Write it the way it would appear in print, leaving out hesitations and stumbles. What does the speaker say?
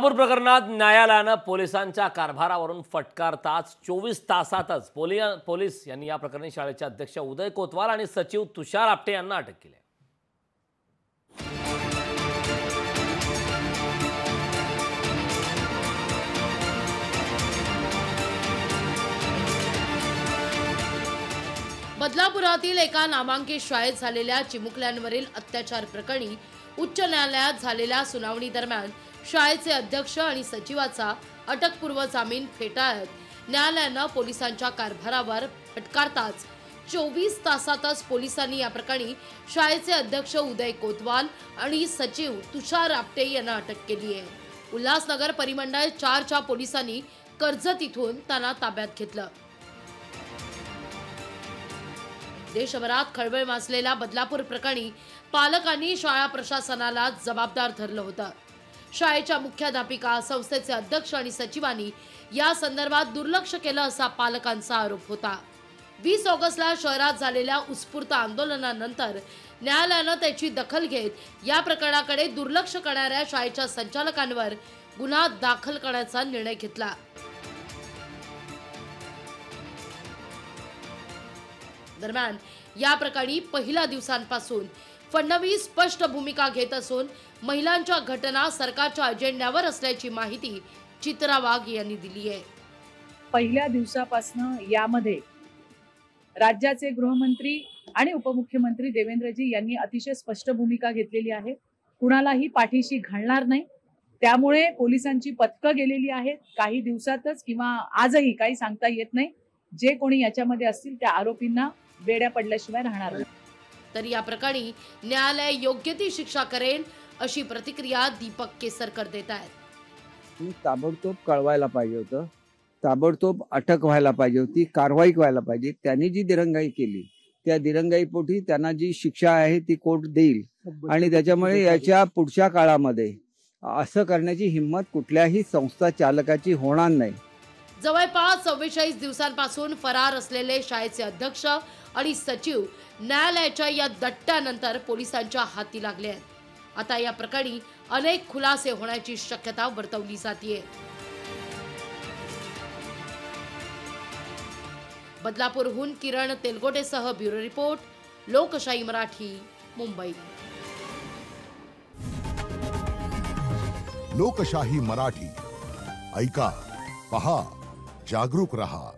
बदलापूर प्रकरणात न्यायालयानं पोलिसांच्या कारभारावरून फटकारताच 24 तासातच पोलीस यांनी या प्रकरणी शाळेचे अध्यक्ष उदय कोतवाल आणि सचिव तुषार आपटे यांना अटक केली. बदलापुरातील एका नामांकित शाळेत झालेल्या चिमुकल्यांवरील अत्याचार प्रकरणी उच्च न्यायालयात झालेल्या सुनावणी दरम्यान शाळेचे अध्यक्ष आणि सचिवाचा अटकपूर्व जामीन फेटाळत न्यायालयानं पोलिसांच्या कारभारावर फटकारताच 24 तासातच पोलिसांनी या प्रकरणी शाळेचे अध्यक्ष उदय कोतवाल आणि सचिव तुषार आपटे यांना अटक केली आहे. उल्हासनगर परिमंडळ 4च्या पोलिसांनी कर्जत इथून त्यांना ताब्यात घेतलं. देशभरात खळबळ माजलेल्या बदलापूर प्रकरणी पालकांनी शाळा प्रशासनाला जबाबदार धरलं होतं. शाळेच्या मुख्याध्यापिका, संस्थेचे अध्यक्ष आणि सचिवांनी या संदर्भात दुर्लक्ष केलं असा पालकांचा आरोप होता. 20 ऑगस्टला शहरात झालेल्या उत्स्फूर्त आंदोलनानंतर न्यायालयानं त्याची दखल घेत या प्रकरणाकडे दुर्लक्ष करणाऱ्या शाळेच्या संचालकांवर गुन्हा दाखल करण्याचा निर्णय घेतला. दरम्यान या प्रकरणी पहिल्या दिवसांपासून फडणवीस स्पष्ट भूमिका घेत असून महिलांच्या घटना सरकारच्या अजेंड्यावर असल्याची माहिती चित्रा वाघ यांनी दिली आहे. पहिल्या दिवसापासून यामध्ये राज्याचे गृहमंत्री आणि उपमुख्यमंत्री देवेंद्रजी यांनी अतिशय स्पष्ट भूमिका घेतलेली आहे. कुणालाही पाठीशी घालणार नाही. त्यामुळे पोलिसांची पथकं गेलेली आहेत. काही दिवसातच किंवा आजही काही सांगता येत नाही, जे कोणी याच्यामध्ये असतील त्या आरोपींना बेड्या पडल्याशिवाय राहणार नाही. तर या प्रकरणी न्यायालय योग्य ती शिक्षा करेल अशी प्रतिक्रिया दीपक केसरकर देत आहेत. ताबडतोब कळवायला पाहिजे होतं, ताबडतोब अटक व्हायला पाहिजे होती, कारवाई व्हायला पाहिजे. त्यांनी जी दिरंगाई केली त्या दिरंगाईपोटी त्यांना जी शिक्षा आहे ती कोर्ट देईल आणि त्याच्यामुळे याच्या पुढच्या काळामध्ये असं करण्याची हिंमत कुठल्याही संस्था चालकाची होणार नाही. जवळपास 44 दिवसांपासून फरार असलेले शाळेचे अध्यक्ष आणि सचिव न्यायालयाच्या या दट्ट्यानंतर पोलिसांच्या हाती लागले आहेत. आता या प्रकरणी अनेक खुलासे होण्याची शक्यता वर्तवली जाते. बदलापूरहून किरण तेलगोटेसह ब्युरो रिपोर्ट, लोकशाही मराठी, मुंबई. लोकशाही मराठी ऐका, पहा, जागरूक रहा.